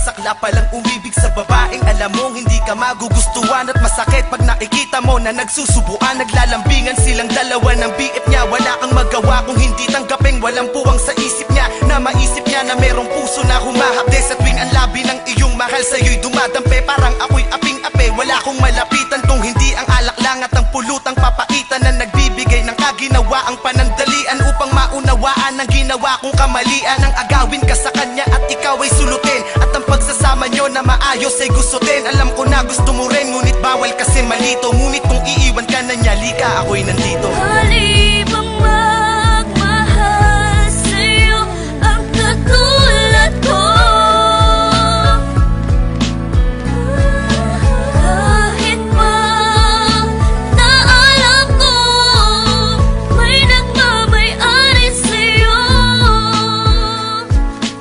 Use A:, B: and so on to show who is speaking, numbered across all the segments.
A: Masakla palang umibig sa babaeng alam mong hindi ka magugustuhan. At masakit pag nakikita mo na nagsusubuan. Naglalambingan silang dalawa ng BF niya. Wala kang magawa kung hindi tanggapin. Walang puwang sa isip niya na maisip niya na merong puso na humahapde. Sa tuwing ang labi ng iyong mahal sa'yo'y dumadampe. Parang ako'y aping-ape, wala kong malapitan kung hindi ang alak lang at ang pulutang papaitan na nagbibigay ng kaginawa ang panandalian upang maunawaan ang ginawa kong kamalian. Ang agawin ka sa kanya at ikaw ay sulutin, at ang pagsasama nyo na maayos ay gusto din. Alam ko na gusto mo rin, ngunit bawal kasi malito. Ngunit kung iiwan ka na niya, lika ako'y nandito.
B: Halibang magmahal sa'yo ang katulad ko. Kahit pa na alam ko may nagmamay-ari sa'yo.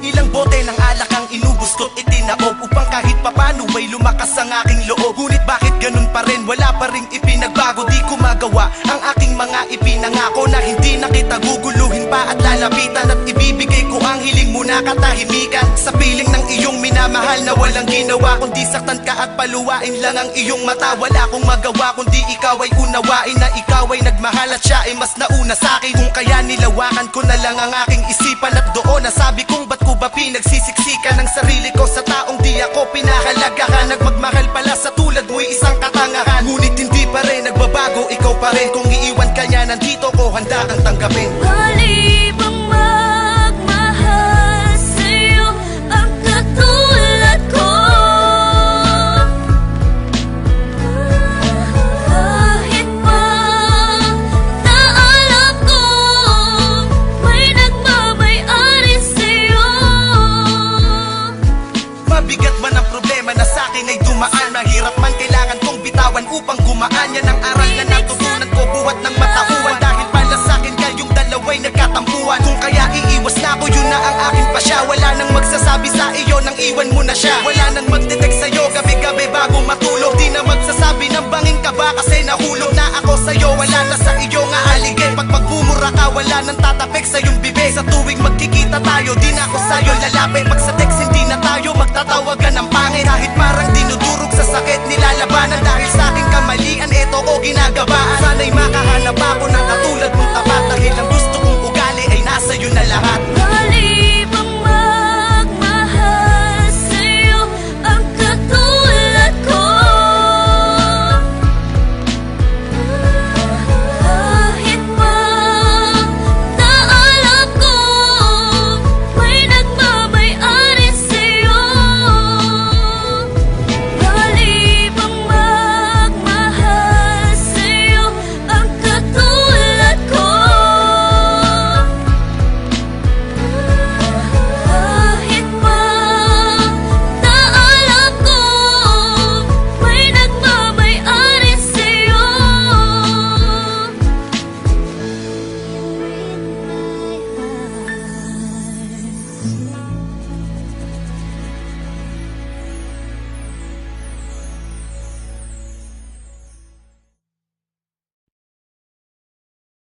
A: Ilang bote ng alak ang inubos ko't itinaob upang kahit papano ay lumakas ang aking loob. Ngunit bakit ganun pa rin? Wala pa ring ipinagbago. Di ko magawa ang aking mga ipinangako na hindi na kita guguluhin pa at lalapitan. At ibibigay ko ang hiling mo na katahimikan sa piling ng iyong minamahal na walang ginawa kundi saktan ka at paluwain lang ang iyong mata. Wala akong magawa kundi ikaw ay unawain na ikaw ay nagmahal at siya ay mas nauna sa'kin. Kung kaya nilawakan ko na lang ang aking isipan at doon nasabi kong ba't ko ba pinagsisiksikan ng sarili ko sa taong di ako pinahalagahan. Nagmagmahal pala sa tulad mo'y isang katangahan. Ngunit hindi pa rin nagbabago, ikaw pa rin. Kung iiwan ka niya, nandito ko, handa kang tanggapin.
B: Halibang magmahal sa'yo ang katulad ko. Kahit pa na alam ko may nagmamay-ari sa'yo.
A: Mabigat man ang problema na sa'kin ay dumaan. Mahirap man kailangan kong bitawan upang gumaan. Yan ang aral na natutunan ko buhat ng matauhan. Dahil pala sa'kin kayong dalawa'y nagkatampuhan. Kung kaya iiwas na ako, yun na ang aking pasya. Wala nang magsasabi sa iyo nang iwan mo na siya. Wala nang magdetect sa'yo gabi-gabi bago matulog. Di na magsasabi ng banging ka ba kasi nahulog na ako sa'yo. Wala na sa iyo nga aligay. Pag magmumura ka, wala nang tatapik sa iyong bibig. Sa tuwing magkikita tayo, di na ako sa'yo lalapit. Pag sa text hindi na tayo magtatawagan ng pangit. Kahit parang